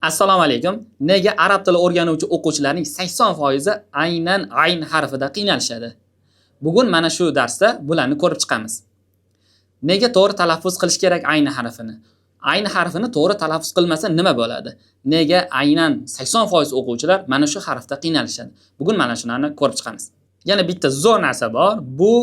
Assalomu alaykum. Nega arab tili o'rganuvchi o'quvchilarning 80% aynan ayn harfida qiynalishadi? Bugun mana shu darsda bularni ko'rib chiqamiz. Nega to'g'ri talaffuz qilish kerak ayn harfini? Ayn harfini to'g'ri talaffuz qilmasa nima bo'ladi? Nega aynan 80% o'quvchilar mana shu harfda qiynalishadi? Bugun mana shularni ko'rib chiqamiz. Yana bitta zo'r narsa bor. Bu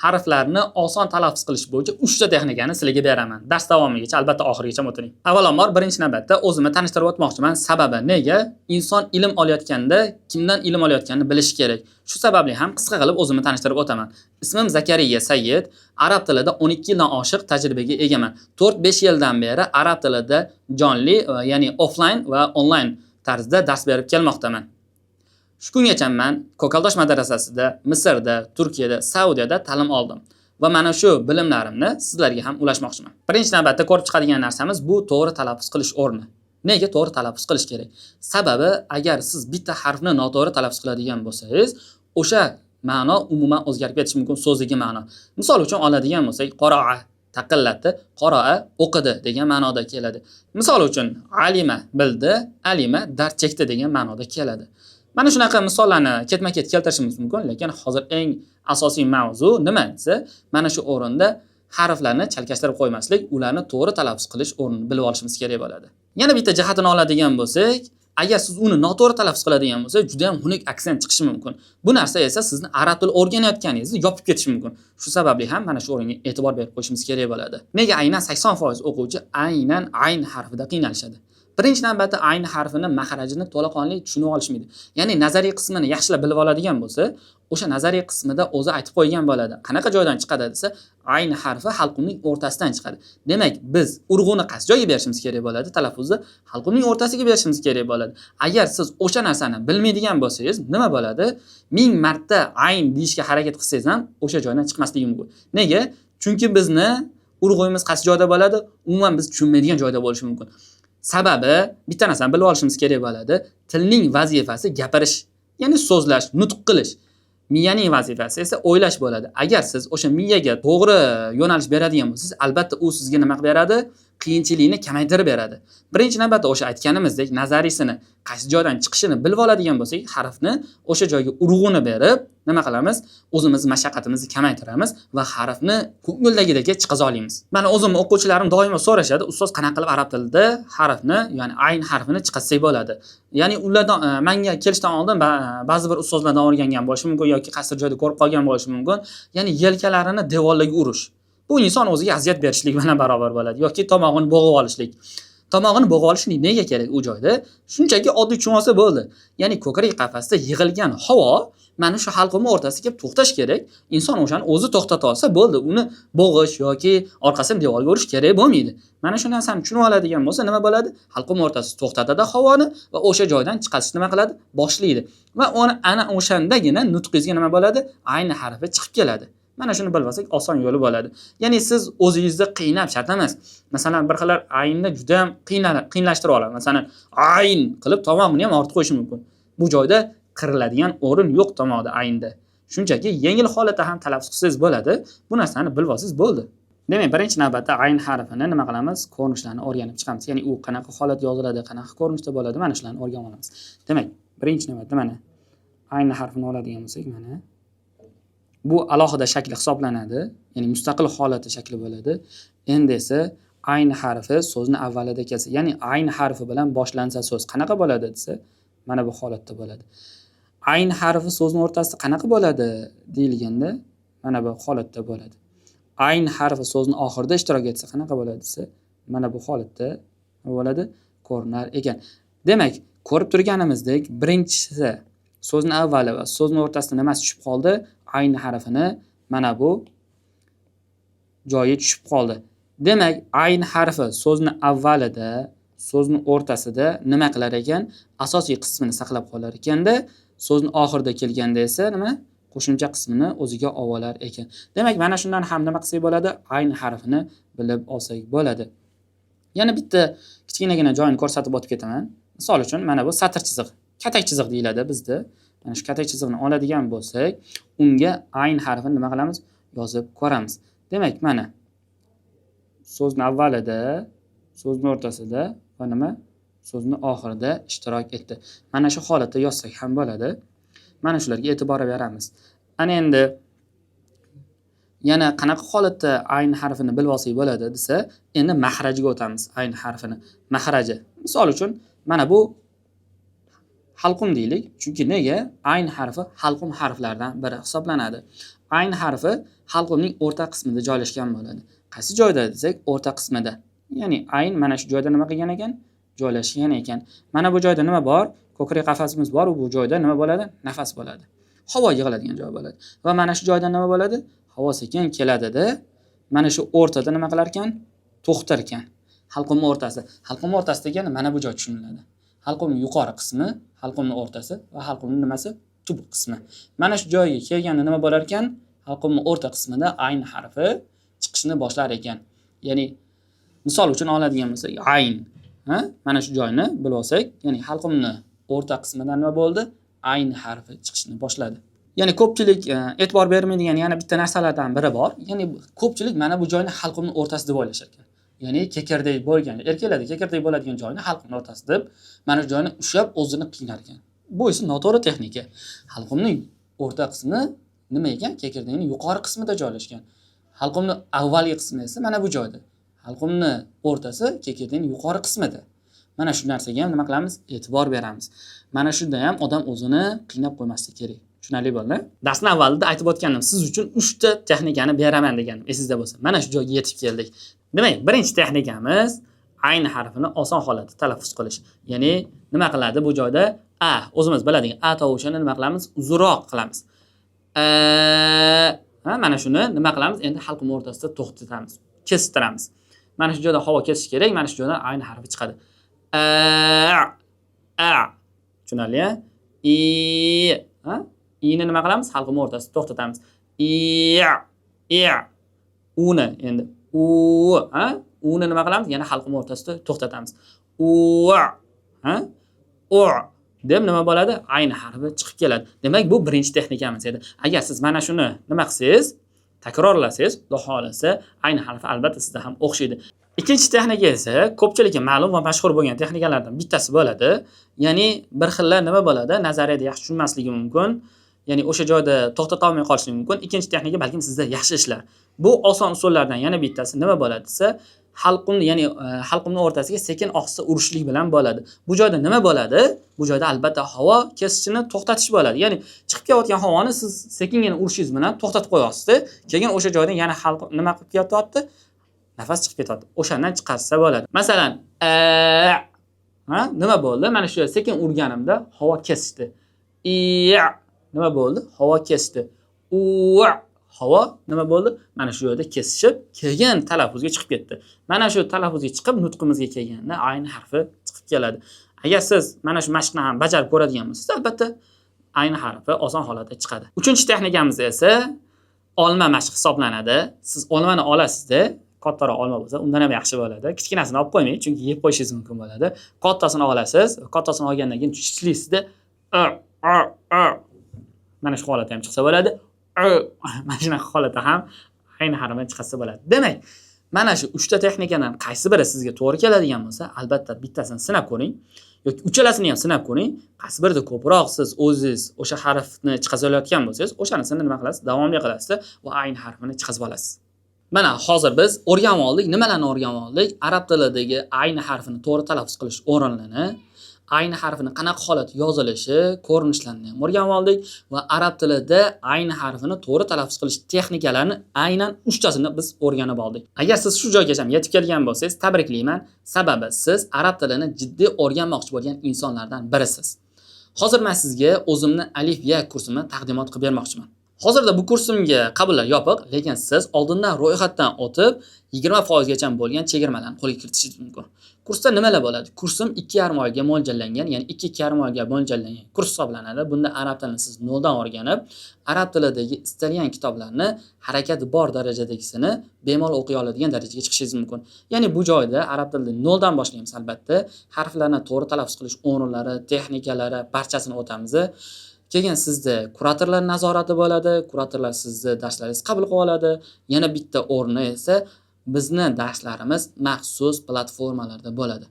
harflarni oson talaffuz qilish bo'yicha 3 ta texnikani sizlarga beraman. Dars davomigacha albatta oxirigacha o'tiring. Avvalambor birinchi navbatda o'zimni tanishtirib o'tmoqchiman. Sababi nega inson ilm olayotganda kimdan ilm olayotganini bilish kerak. Shu sababli ham qisqa qilib o'zimni tanishtirib o'taman. Ismim Zakariya Sayyid. Arab tilida 12 yildan oshiq tajribaga egaman. 4-5 yildan beri arab tilida jonli, ya'ni offline va online tarzda dars berib kelmoqdaman. Shu kungacha men Ko'kaldosh madrasasida, Misrda, Turkiyada, Saudiyada ta'lim oldim va mana shu bilimlarimni sizlarga ham ulashmoqchiman. Birinchi navbatda ko'rib chiqadigan narsamiz bu to'g'ri talaffuz qilish o'rni. Nega to'g'ri talaffuz qilish kerak? Sababi agar siz bitta harfni noto'g'ri talaffuz qiladigan bo'lsangiz, o'sha ma'no umuman o'zgarib ketishi mumkin, so'zdagi ma'no. Misol uchun oladigan bo'lsak, qoroa taqillatdi, qoroa o'qidi degan ma'noda keladi. Misol uchun alima bildi, alima dard chekdi degan ma'noda keladi. Mana shunaqa misollarni ketma-ket keltirishimiz mumkin, lekin hozir eng asosiy mavzu nima desa, mana shu o'rinda harflarni chalkashtirib qo'ymaslik, ularni to'g'ri talaffuz qilish o'rnini bilib olishimiz kerak bo'ladi. Yana bitta jihatini oladigan bo'lsak, agar siz uni noto'g'ri talaffuz qiladigan bo'lsangiz, juda ham xunuk aksent chiqishi mumkin. Bu narsa esa sizni arab tili o'rganayotganingizni yopib ketishi mumkin. Shu sababli ham mana shu o'ringa e'tibor berib qo'yishimiz kerak bo'ladi. Nega aynan 80% o'quvchi aynan ayn harfida qiynalishadi? Birinchi navbatda ayn harfini mahrajini to'laqonli tushunib olishmaydi. Ya'ni nazariy qismini yaxshilab bilib oladigan bo'lsa, o'sha nazariy qismida o'zi aytib qo'ygan bo'ladi. Qanaqa joydan chiqadi desa, ayn harfi halqumning o'rtasidan chiqadi. Demak, biz urg'uni qaysi joyga berishimiz kerak bo'ladi? Talaffuzni halqumning o'rtasiga berishimiz kerak bo'ladi. Agar siz o'sha narsani bilmaydigan bo'lsangiz, nima bo'ladi? 1000 marta ayn deyishga harakat qilsangiz ham o'sha joydan chiqmasligi mumkin. Nega? Chunki bizni urg'uyimiz qaysi joyda bo'ladi? Umuman biz tushunmaydigan joyda bo'lishi mumkin. Sababi bitta narsani bilib olishimiz kerak bo'ladi. Tilning vazifasi gapirish, ya'ni so'zlash, nutq qilish. Miyaning vazifasi esa o'ylash bo'ladi. Agar siz o'sha miyaga to'g'ri yo'nalish beradigan bo'lsangiz, albatta u sizga nima qilib beradi? Qiyinchilikni kamaytirib beradi. Birinchi navbatda o'sha aytganimizdek, nazariysini qaysi joydan chiqishini bilib oladigan bo'lsak, harfni o'sha joyga urg'uni berib, nima qilamiz? O'zimiz mashaqqatimizni kamaytiramiz va harfni ko'ngildagidek chiqaza olamiz. Mana o'zim o'quvchilarim doimo so'rashadi, ustoz qanaqa qilib arab tilida harfni, ya'ni ayn harfini chiqazsak bo'ladi? Ya'ni ulardan menga kelishdan oldin ba'zi bir ustozlardan o'rgangan bo'lishi mumkin yoki qaysi joyda ko'rib qolgan bo'lishi mumkin. Ya'ni yelkalarini devorlarga urish. Bu inson o'ziga aziyat berishlik bilan barobar bo'ladi yoki tomog'ini bo'g'ib olishlik. Tomog'ini bo'g'ib olish nega kerak u joyda? Shunchaki oddiy tushunsa bo'ldi. Ya'ni ko'krak qafasida yig'ilgan havo mana shu halqumi o'rtasiga kelib to'xtash kerak. Inson o'shani o'zi to'xtata olsa bo'ldi. Uni bo'g'ish yoki orqasini devorga urish kerak bo'lmaydi. Mana shu narsani tushunib oladigan bo'lsa nima bo'ladi? Halqum o'rtasi to'xtatadi havoni va o'sha joydan chiqarish nima qiladi? Boshlaydi. Va ana o'shandagina nutqingizga nima bo'ladi? Ayni harfi chiqib keladi. Mana shuni bilib olsak oson yo'li bo'ladi. Ya'ni siz o'zingizni qiynab shart emas. Masalan, bir xillar aynni juda ham qiynlashtirib oladi. Masalan, ayn qilib tomog'ini ham ortib qo'yish mumkin. Bu joyda qiriladigan o'rin yo'q tomoqda aynda. Shunchaki yengil holatda ham talaffuz qilsangiz bo'ladi. Bu narsani bilib olsangiz bo'ldi. Demak, birinchi navbatda ayn harfini nima qilamiz? Ko'rinishlarini o'rganib chiqamiz. Ya'ni u qanaqa holat yoziladi, qanaqa ko'rinishda bo'ladi, mana shularni o'rganib olamiz. Demak, birinchi navbatda mana ayn harfini oladigan bo'lsak, mana bu alohida shakli hisoblanadi, ya'ni mustaqil holati shakli bo'ladi. Endi esa ayn harfi so'zni avvalida kelsa, ya'ni ayn harfi bilan boshlansa so'z qanaqa bo'ladi desa, mana bu holatda bo'ladi. Ayn harfi so'zni o'rtasida qanaqa bo'ladi deyilganda, mana bu holatda bo'ladi. Ayn harfi so'zni oxirida ishtirok etsa qanaqa bo'ladi desa, mana bu holatda bo'ladi, ko'rinar ekan. Demak, ko'rib turganimizdek, birinchisi so'zni avvali va so'zni o'rtasida nimasi tushib qoldi? Ayn harfini mana bu joyi tushib qoldi. Demak, ayn harfi so'zni avvalida, so'zni o'rtasida nima qilar ekan? Asosiy qismini saqlab qolar ekanda, so'zni oxirida kelganda esa nima? Qo'shimcha qismini o'ziga olar ekan. Demak, mana shundan ham nima qilsak bo'ladi? Ayn harfini bilib olsak bo'ladi. Yana bitta kichkinagina joyini ko'rsatib o'tib ketaman. Misol uchun mana bu satr chiziq, katak chiziq deyiladi bizda. Mana shu katak chiziqni oladigan bo'lsak, unga ayn harfini nima qilamiz? Yozib ko'ramiz. Demak, mana so'zni avvalida, so'zni o'rtasida va nima? so'zni oxirida ishtirok etdi. Mana shu holatda yozsak ham bo'ladi. Mana shularga e'tibor beramiz. Ana endi yana qanaqa holatda ayn harfini bilib olsak bo'ladi desa, endi mahrajiga o'tamiz. Ayn harfini mahraji. Misol uchun mana bu halqum deylik. Chunki nega? Ayn harfi halqum harflaridan biri hisoblanadi. Ayn harfi halqumning o'rta qismida joylashgan bo'ladi. Qaysi joyda desak, o'rta qismida. Ya'ni ayn mana shu joyda nima qilgan ekan? Joylashgan ekan. Mana bu joyda nima bor? Ko'krak qafasimiz bor, bu joyda nima bo'ladi? Nafas bo'ladi. Havo yig'iladigan joy bo'ladi. Va mana shu joyda nima bo'ladi? Havo sekin keladida, mana shu o'rtada nima qilar ekan? To'xtar ekan. Halqumning o'rtasi. Halqumning o'rtasi degani mana bu joy tushuniladi. Halqumning yuqori qismi, halqumning o'rtasi va halqumning nimasi? Tub qismi. Mana shu joyga kelganda nima bo'lar ekan? Halqumning o'rta qismida ayn harfi chiqishni boshlar ekan. Ya'ni misol uchun oladigan bo'lsak, ayn, mana shu joyni bilib olsak, ya'ni halqumning o'rta qismida nima bo'ldi? Ayn harfi chiqishni boshladi. Ya'ni ko'pchilik e'tibor bermaydigan yana bitta narsalardan biri bor. Ya'ni ko'pchilik mana bu joyni halqumning o'rtasi deb o'ylashar ekan. Ya'ni kekirdek bo'lgan, erkaklarda kekirdek bo'ladigan joyni halqumning o'rtasi deb mana shu joyni ushlab o'zini qiynar ekan. Bu esa noto'g'ri texnika. Halqumning o'rta qismi nima ekan? Kekirdekning yuqori qismida joylashgan. Halqumning avvalgi qismi esa mana bu joyda. Halqumning o'rtasi kekirdekning yuqori qismida. Mana shu narsaga ham nima qilamiz? E'tibor beramiz. Mana shunda ham odam o'zini qiynab qo'ymasligi kerak. Tushunarli bo'ldi? Darsning avvalida aytib o'tgandim, siz uchun 3 ta texnikani beraman deganim esingizda bo'lsa. Mana shu joyga yetib keldik. Demak, birinchi texnikamiz ayn harfini oson holatda talaffuz qilish. Ya'ni nima qiladi bu joyda? A, o'zimiz biladigan a tovushini nima qilamiz? Uzunroq qilamiz. Mana shuni nima qilamiz? Endi halqum o'rtasida to'xtatamiz, kestiramiz. Mana shu joyda havo kesish kerak, mana shu joydan ayn harfi chiqadi. Tushunarli? I'ni nima qilamiz? Halqum o'rtasida to'xtatamiz. Uni endi uni nima qilamiz? Yana halqum o'rtasida to'xtatamiz. Deb nima bo'ladi? Ayn harfi chiqib keladi. Demak, bu birinchi texnikamiz edi. Agar siz mana shuni nima qilsangiz, takrorlasangiz, xudo xolasa, ayn harfi albatta sizda ham o'xshaydi. Ikkinchi texnika esa ko'pchilikka ma'lum va mashhur bo'lgan texnikalardan bittasi bo'ladi. Ya'ni bir xillar nima bo'ladi? Nazariyada yaxshi tushunmasligi mumkin. Ya'ni o'sha joyda to'xtata olmay qolishingiz mumkin. Ikkinchi texnika balkim sizda yaxshi ishlar. Bu oson usullardan yana bittasi nima bo'ladi desa, halqumning o'rtasiga sekin ohista urishlik bilan bo'ladi. Bu joyda nima bo'ladi? Bu joyda albatta havo kesishini to'xtatish bo'ladi. Ya'ni chiqib kelayotgan havoni siz sekingina urishingiz bilan to'xtatib qo'yasiz. Keyin o'sha joydan yana nima qilib ketyapti? Nafas chiqib ketyapti. O'shandan chiqarsa bo'ladi. Masalan, nima bo'ldi? Mana shu sekin urganimda havo kesishdi. Nima bo'ldi? Havo kesdi. Havo nima bo'ldi? Mana shu yerda kesishib, keyin talaffuzga chiqib ketdi. Mana shu talaffuzga chiqib nutqimizga kelganda ayn harfi chiqib keladi. Agar siz mana shu mashqni ham bajarib ko'radigan bo'lsangiz, albatta ayn harfi oson holatda chiqadi. Uchinchi texnikamiz esa olma mashq hisoblanadi. Siz olmani olasizda, kattaroq olma bo'lsa, undan ham yaxshi bo'ladi. Kichkinasini olib qo'ymang, chunki yeb qo'yishingiz mumkin bo'ladi. Kattasini olasiz, kattasini olgandan keyin tishliysizda mana shu holatda ham chiqsa bo'ladi. Mana shunaqa holatda ham ayn harfi chiqsa bo'ladi. Demak, mana shu 3 ta texnikadan qaysi biri sizga to'g'ri keladigan bo'lsa, albatta bittasini sinab ko'ring yoki uchalasini ham sinab ko'ring. Qaysi birida ko'proq siz o'zingiz o'sha harfni chiqazolayotgan bo'lsangiz, o'shanisini nima qilasiz? Davomli qilasiz va ayn harfini chiqazib olasiz. Mana hozir biz o'rganib oldik. Nimalarni o'rganib oldik? Arab tilidagi ayn harfini to'g'ri talaffuz qilish o'rinlarini, ayn harfini qanaqa holatda yozilishi, ko'rinishlarini ham o'rganib oldik va arab tilida ayn harfini to'g'ri talaffuz qilish texnikalarini aynan 3 tasini biz o'rganib oldik. Agar siz shu joygacha yetib kelgan bo'lsangiz, tabriklayman. Sababi siz arab tilini jiddiy o'rganmoqchi bo'lgan insonlardan birisiz. Hozir men sizga o'zimni alif ya kursini taqdimot qilib bermoqchiman. Hozirda bu kursimga qabullar yopiq, lekin siz oldindan ro'yxatdan o'tib 20% gacha bo'lgan chegirmalarni qo'lga kiritishingiz mumkin. Kursda nimalar bo'ladi? Kursim 2,5 oyga mo'ljallangan, ya'ni 2,5 oyga mo'ljallangan kurs hisoblanadi. Bunda arab tilini siz noldan o'rganib, arab tilidagi istalgan kitoblarni harakati bor darajadagisini bemalol o'qiy oladigan darajaga chiqishingiz mumkin. Ya'ni bu joyda arab tilini noldan boshlaymiz albatta. Harflarni to'g'ri talaffuz qilish o'rinlari, texnikalari barchasini o'tamiz. Keyin sizda kuratorlar nazorati bo'ladi. Kuratorlar sizni darslaringizni qabul qilib oladi. Yana bitta o'rni esa bizni darslarimiz maxsus platformalarda bo'ladi.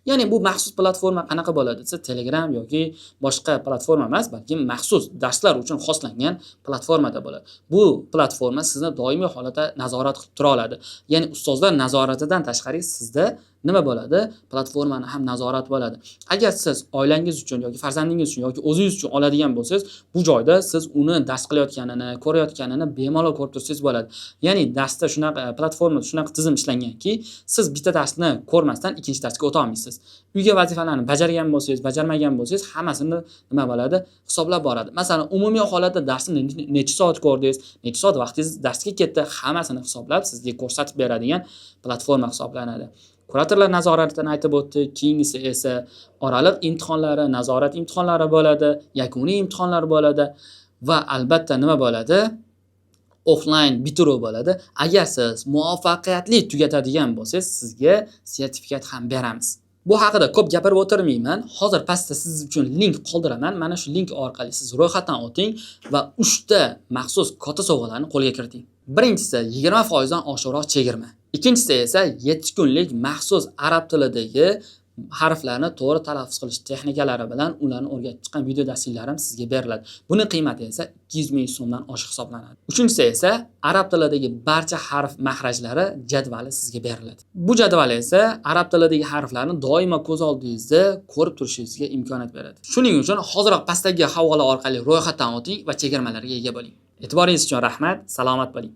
Ya'ni bu maxsus platforma qanaqa bo'ladi desa, Telegram yoki boshqa platforma emas, balki maxsus darslar uchun xoslangan platformada bo'ladi. Bu platforma sizni doimiy holatda nazorat qilib tura oladi. Ya'ni ustozlar nazoratidan tashqari sizda nima bo'ladi? Platformani ham nazorat bo'ladi. Agar siz oilangiz uchun yoki farzandingiz uchun yoki o'zingiz uchun oladigan bo'lsangiz, bu joyda siz uni dars qilayotganini, ko'rayotganini bemalol ko'rib tursangiz bo'ladi. Ya'ni darsda shunaqa platformada shunaqa tizim ishlanganki, siz bitta darsni ko'rmasdan ikkinchi darsga o'ta olmaysiz. Uyga vazifalarni bajargan bo'lsangiz, bajarmagan bo'lsangiz, hammasini nima bo'ladi? Hisoblab boradi. Masalan, umumiy holatda darsni necha soat ko'rdingiz, necha soat vaqtingiz darsga ketdi, hammasini hisoblab sizga ko'rsatib beradigan platforma hisoblanadi. Kuratorlar nazoratini aytib o'tdik. Keyingisi esa oraliq imtihonlari, nazorat imtihonlari bo'ladi, yakuniy imtihonlar bo'ladi va albatta nima bo'ladi? Offline bitiruv bo'ladi. Agar siz muvaffaqiyatli tugatadigan bo'lsangiz, sizga sertifikat ham beramiz. Bu haqida ko'p gapirib o'tirmayman. Hozir pastda siz uchun link qoldiraman. Mana shu link orqali siz ro'yxatdan o'ting va 3 ta maxsus katta sovg'alarni qo'lga kiriting. Birinchisi 20% dan oshiqroq chegirma. Ikkinchisi esa 7 kunlik maxsus arab tilidagi harflarni to'g'ri talaffuz qilish texnikalari bilan ularni o'rgatib chiqqan video darsliklarim sizga beriladi. Buning qiymati esa 200 ming so'mdan oshiq hisoblanadi. Uchinchisi esa arab tilidagi barcha harf mahrajlari jadvali sizga beriladi. Bu jadval esa arab tilidagi harflarni doimo ko'z oldingizda ko'rib turishingizga imkoniyat beradi. Shuning uchun hoziroq pastdagi havola orqali ro'yxatdan o'ting va chegirmalarga ega bo'ling. E'tiboringiz uchun rahmat, salomat bo'ling.